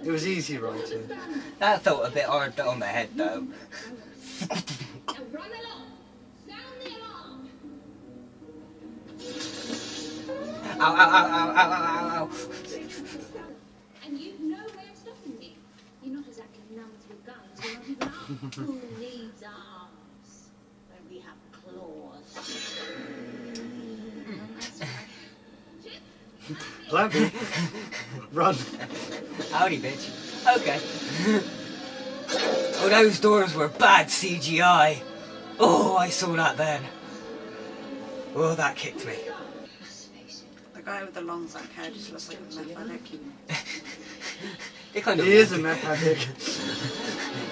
It was easy writing. That felt a bit hard on the head though. Ow, ow, ow, ow, ow, ow, ow. And you've no way of stopping me. You're not exactly numbed with guns. You're not even armed. Who needs arms when we have claws? Plan B. Run. Howdy, bitch. Okay. Oh, those doors were bad CGI. Oh, I saw that then. Oh, that kicked me. The guy with the long black hair just looks like a meth addict. They kind of. He is a meth addict.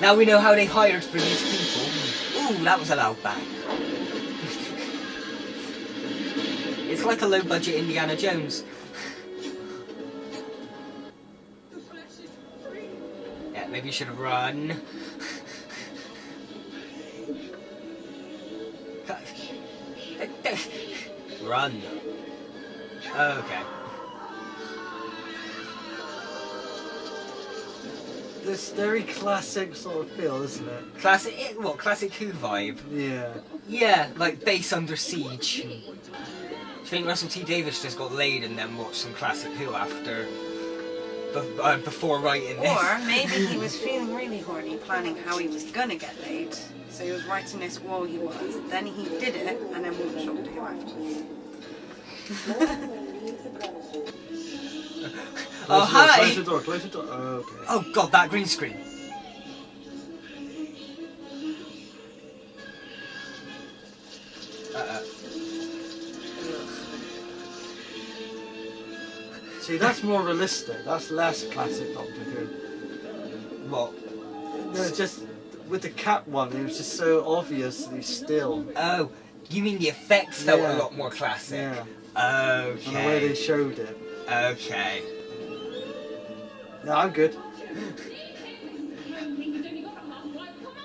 Now we know how they hired for these people. Ooh, that was a loud bang. It's like a low-budget Indiana Jones. Yeah, maybe you should have run. Run. Okay. This very classic sort of feel, isn't it? Classic, what, Classic Who vibe? Yeah. Yeah, like Base Under Siege. Do you think Russell T Davies just got laid and then watched some Classic Who after, before writing this? Or maybe he was feeling really horny, planning how he was gonna get laid. So he was writing this while he was. Then he did it, and then watched Doctor Who afterwards. Oh, hi! Close the door, close the door. Oh, okay. Oh god, that green screen. See, that's more realistic. That's less classic Doctor Who. What? No, just with the cat one, it was just so obviously still. Oh, you mean the effects felt Yeah. a lot more classic? Yeah. And the way they Okay. showed it. Okay. No, I'm good.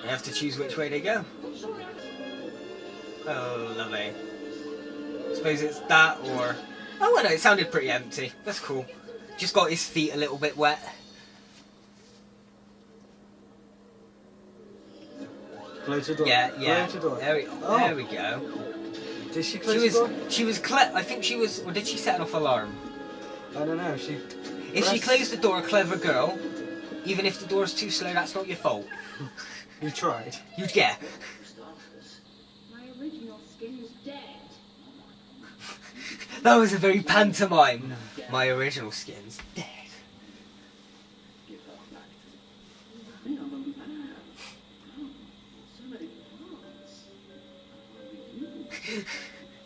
I have to choose which way they go. Oh, lovely. Suppose it's that or... Oh, well, no, it sounded pretty empty. That's cool. Just got his feet a little bit wet. Close the door. Yeah, yeah. Close the door. There we go. Did she close the door? She was I think she was, or did she set off alarm? I don't know. She. If she pressed- closed the door, clever girl. Even if the door's too slow, that's not your fault. You tried. Yeah. My original skin is dead. That was a very pantomime. My original skin's dead.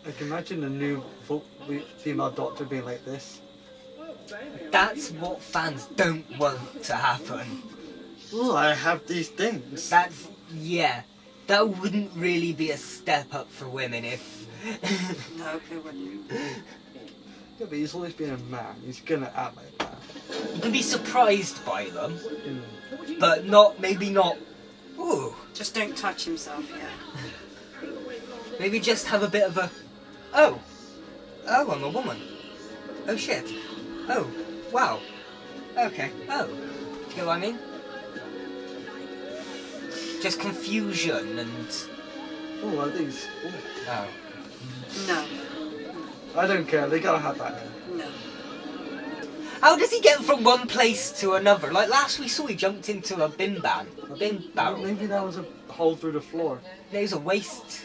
I can imagine a new female Doctor being like this. That's what fans don't want to happen. Oh, I have these things. That's, yeah. That wouldn't really be a step up for women if... No, it wouldn't. Yeah, but he's always been a man. He's gonna act like that. You can be surprised by them, Mm. but not, maybe not... Ooh. Just don't touch himself yet. Maybe just have a bit of a... Oh. Oh, I'm a woman. Oh, shit. Oh. Wow. Okay. Oh. Do you get what I mean? Just confusion and... Oh, are these? Oh. Oh. No. I don't care. They gotta have that. No. How does he get from one place to another? Like last we saw he jumped into a bin barrel. Maybe that was a hole through the floor. There's a waste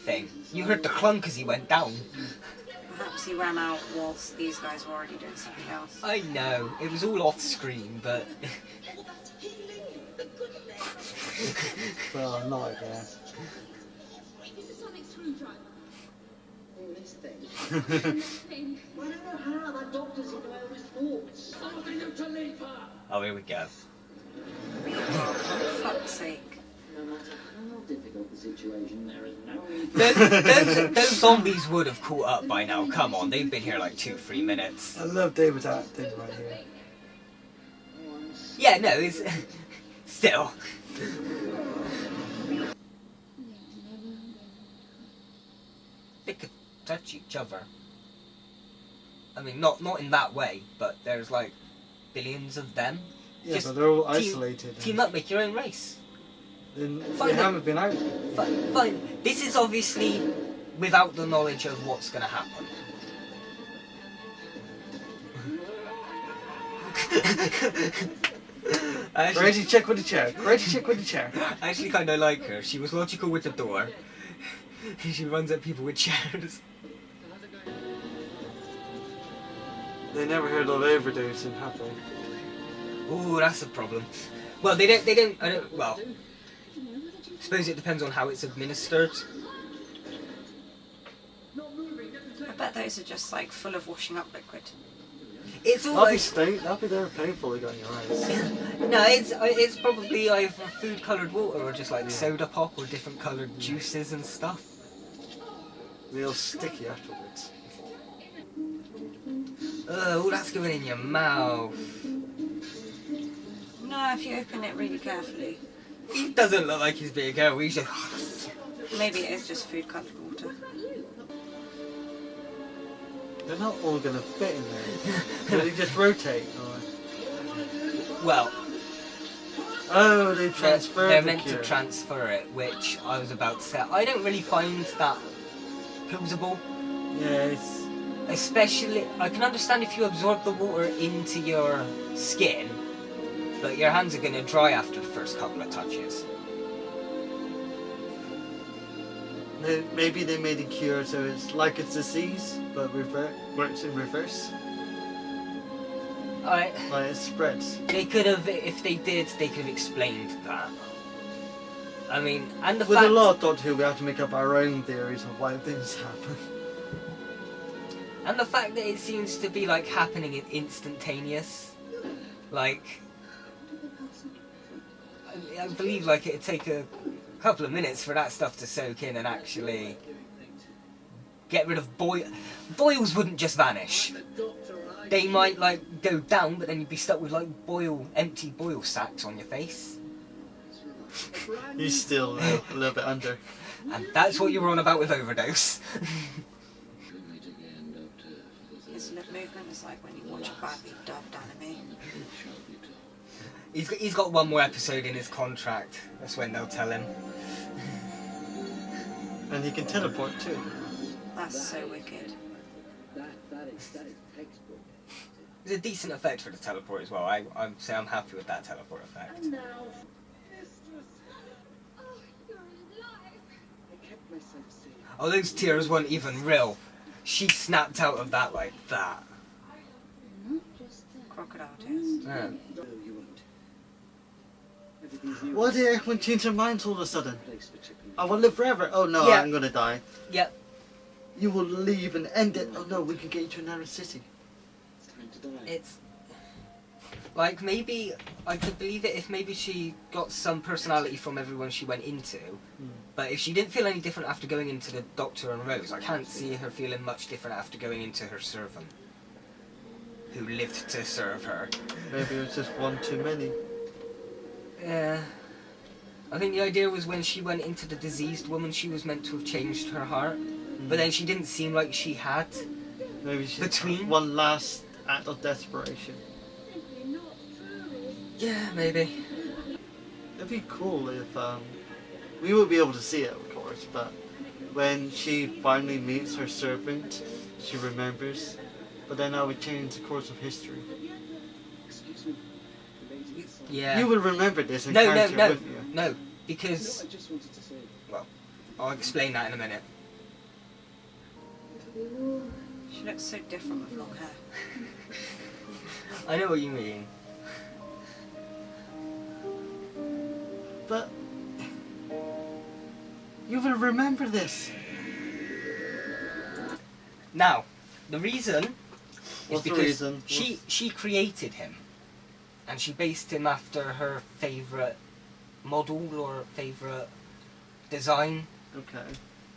thing. You heard the clunk as he went down. Perhaps he ran out whilst these guys were already doing something else. I know. It was all off screen, but... Well, not like that. This is Sonic screwdriver. This thing. This thing. I don't know how that doctor's in my own thoughts. I want you to leave her. Oh, here we go. Oh, for fuck's sake. No matter how difficult the situation, there is no need. Those zombies would have caught up by now. Come on, they've been here like 2-3 minutes. I love David's acting right here. Yeah, no, it's... Still. They could touch each other. I mean, not in that way, but there's like billions of them. Yeah, Just but they're all team- isolated. Team up, make your own race. Then they Fine. haven't been out. Fine. This is obviously without the knowledge of what's going to happen. Reggie, check with the chair. Reggie, check with the chair. I actually kind of like her. She was logical with the door. She runs at people with chairs. They never heard of overdosing, have they? Ooh, that's a problem. Well, they don't, well, I suppose it depends on how it's administered. I bet those are just like full of washing up liquid. It's That'll be almost, that'll be there painful on your eyes. no, it's probably either food coloured water or just like soda pop or different coloured juices and stuff. Real sticky afterwards. Oh, that's going in your mouth. No, if you open it really carefully. He doesn't look like he's being careful. He's just... Maybe it is just food coloured water. They're not all gonna fit in there. Do they just rotate? Or... Well, Oh, they transfer they're the meant cure. to transfer it, which I was about to say. I don't really find that plausible. Yes. Especially, I can understand if you absorb the water into your skin, but your hands are going to dry after the first couple of touches. Maybe they made a cure so it's like it's disease, but works in reverse. Alright, Like it spreads. they could have, if they did, they could have explained that. I mean, and the With fact... a lot of Doctor Who, we have to make up our own theories of why things happen. And the fact that it seems to be like happening instantaneous. Like, I believe like it'd take a couple of minutes for that stuff to soak in and actually get rid of boils wouldn't just vanish. They might like go down, but then you'd be stuck with like empty boil sacks on your face. He's still a little bit under. And that's what you were on about with overdose. His lip movement is like when you watch a badly dubbed anime. He's got one more episode in his contract. That's when they'll tell him. And he can teleport too. That's so wicked. That is textbook. It's a decent effect for the teleport as well. I'm happy with that teleport effect. And now, mistress, Oh, you're alive. I kept myself safe. Oh, those tears weren't even real. She snapped out of that like that. Not just that. Crocodile tears. Yeah. No, you won't. Everything's new. Why did everyone change their minds all of a sudden? Place for Chip and I will live forever. Oh no, Yeah. I'm gonna die. Yep. You will leave and end it. Oh no, we can get you to another city. It's time to die. It's like maybe I could believe it if maybe she got some personality from everyone she went into. But if she didn't feel any different after going into the Doctor and Rose, I can't see her feeling much different after going into her servant, who lived to serve her. Maybe it was just one too many. Yeah. I think the idea was when she went into the diseased woman, she was meant to have changed her heart. But then she didn't seem like she had. Maybe she Between? one last act of desperation. Simply not true. Yeah, maybe. It'd be cool if we would be able to see it, of course, but when she finally meets her servant, she remembers. But then I would change the course of history. Excuse me. The lady inside. Yeah. You will remember this No, encounter no, no, with you. no, No, because I just wanted to say. I'll explain that in a minute. She looks so different with long hair. I know what you mean. But you will remember this. Now, the reason is What's the because reason? she created him, and she based him after her favourite model or favourite design. Okay.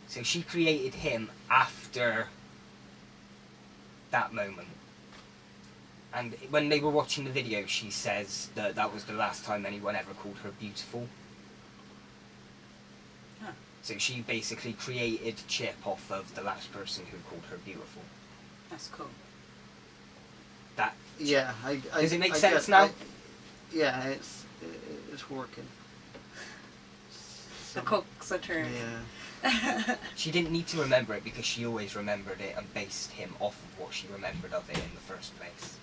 So she created him after that moment. And when they were watching the video, she says that that was the last time anyone ever called her beautiful. Huh. So she basically created Chip off of the last person who called her beautiful. That's cool. That Yeah, I Does it make I sense get- now? yeah, it's working. The cooks are turned. Yeah. She didn't need to remember it because she always remembered it and based him off of what she remembered of it in the first place.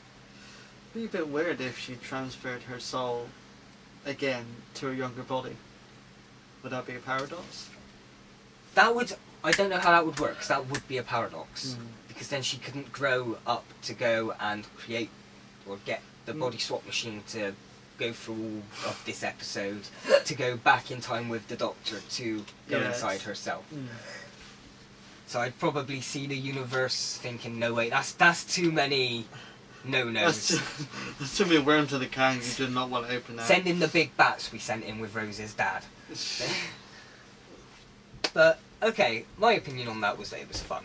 It'd be a bit weird if she transferred her soul again to her younger body. Would that be a paradox? That would... I don't know how that would work, because that would be a paradox. Because then she couldn't grow up to go and create or get the body swap machine to go through all of this episode to go back in time with the Doctor to go inside herself. So I'd probably see the universe thinking, no wait, that's too many no-nos. There's too many worms in the can you do not want to open that. Send in the big bats we sent in with Rose's dad. But, okay, my opinion on that was that it was fun.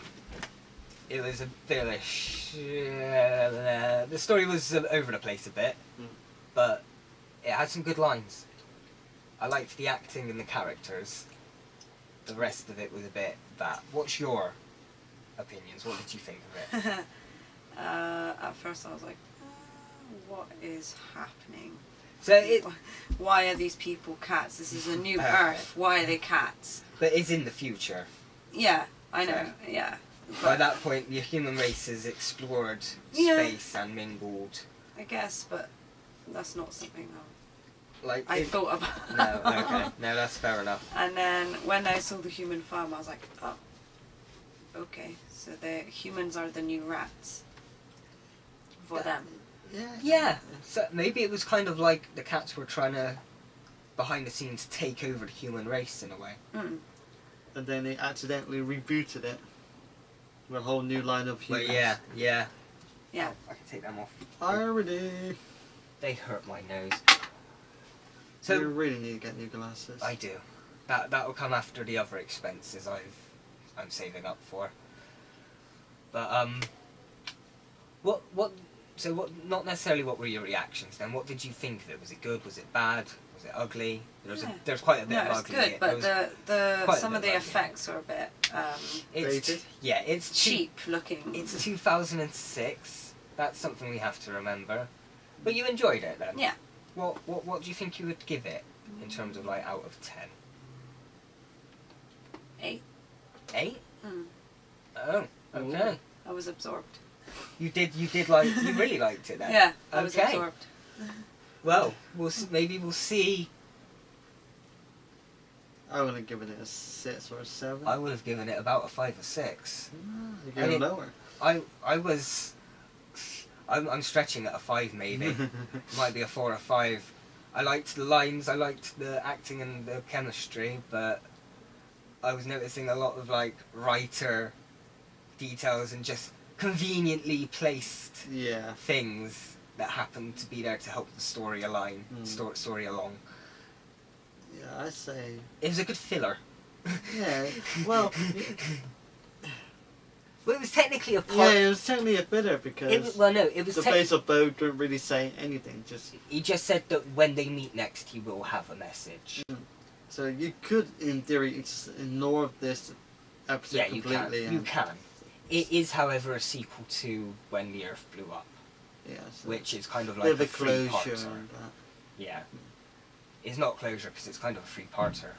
It was a bit of a... the story was over the place a bit, but it had some good lines. I liked the acting and the characters. The rest of it was a bit that. What's your opinions? What did you think of it? At first I was like, what is happening? So it... Why are these people cats? This is a new Okay. Earth. Why are they cats? But it's in the future. Yeah, I know. Okay. Yeah. By that point, the human race has explored Yeah. space and mingled. I guess, but that's not something Like I thought about. No, okay. No, that's fair enough. And then when I saw the human farm, I was like, oh, okay. So the humans are the new rats for them. Yeah. So maybe it was kind of like the cats were trying to, behind the scenes, take over the human race in a way. Mm. And then they accidentally rebooted it with a whole new line of But humans. yeah. Yeah. I can take them off. Irony. They hurt my nose. So So you really need to get new glasses. I do. That'll come after the other expenses I'm saving up for. But not necessarily what were your reactions then? What did you think of it? Was it good? Was it bad? Was it ugly? There's quite a bit No, of it's ugly. good, but the quite a some of bit the of ugly. effects are a bit Dated? It's cheap looking. It's 2006. That's something we have to remember. But you enjoyed it then? Yeah. What do you think you would give it in terms of like out of 10? 8. 8? Mm. Oh, okay. I was absorbed. You really liked it then? Yeah, I was Okay. absorbed. Well, maybe we'll see. I would have given it a 6 or a 7. I would have given it about a 5 or 6. You gave it lower. I'm stretching at a 5 maybe. Might be a 4 or 5. I liked the lines, I liked the acting and the chemistry, but I was noticing a lot of like writer details and just conveniently placed Yeah. things that happened to be there to help the story align, story along. Yeah, I say. It was a good filler. Yeah. Well. Well, it was technically a part. Yeah, it was technically a filler because It was. the base of Bo didn't really say anything. He just said that when they meet next, he will have a message. So you could, in theory, just ignore this episode Yeah, you can. completely. You can. It is, however, a sequel to When the Earth Blew Up, Yeah. So which is kind of bit like of a a closure. three-parter. And that. Yeah. It's not closure because it's kind of a three-parter.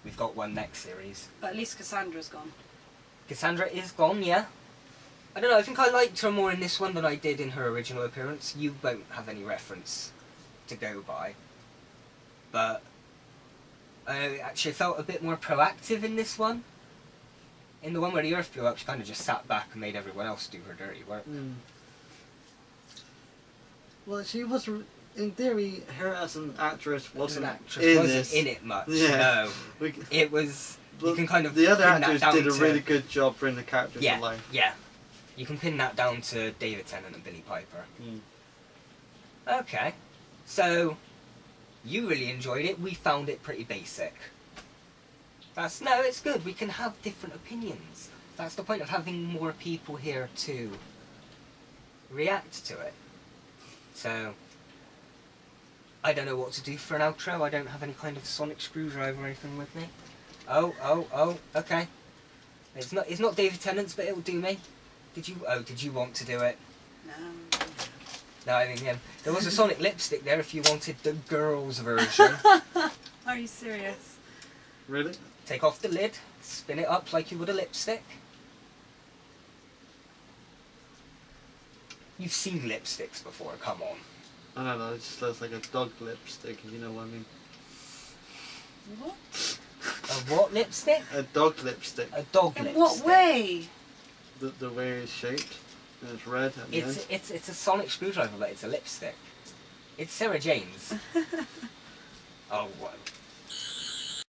We've got one next series. But at least Cassandra's gone. Cassandra is gone, yeah. I don't know, I think I liked her more in this one than I did in her original appearance. You won't have any reference to go by. But I actually felt a bit more proactive in this one. In the one where the Earth blew up, she kind of just sat back and made everyone else do her dirty work. Well, she was, in theory, her as an actress wasn't Wasn't in it much. Yeah. No. It was. You can kind of the other pin that actors down did a to- really good job bringing the characters Yeah, to life. yeah. You can pin that down to David Tennant and Billy Piper. Okay. So, you really enjoyed it. We found it pretty basic. No, it's good. We can have different opinions. That's the point of having more people here to react to it. So, I don't know what to do for an outro. I don't have any kind of sonic screwdriver or anything with me. Oh, okay. It's not David Tennant's, but it'll do me. Did you want to do it? No. No, I mean, there was a Sonic lipstick there if you wanted the girls' version. Are you serious? Really? Take off the lid, spin it up like you would a lipstick. You've seen lipsticks before, come on. I don't know, it just looks like a dog lipstick, if you know what I mean. What? A what lipstick? A dog lipstick. A dog In lipstick. what way? The way it's shaped. And it's red at the end. It's a sonic screwdriver, but it's a lipstick. It's Sarah Jane's. Oh, what?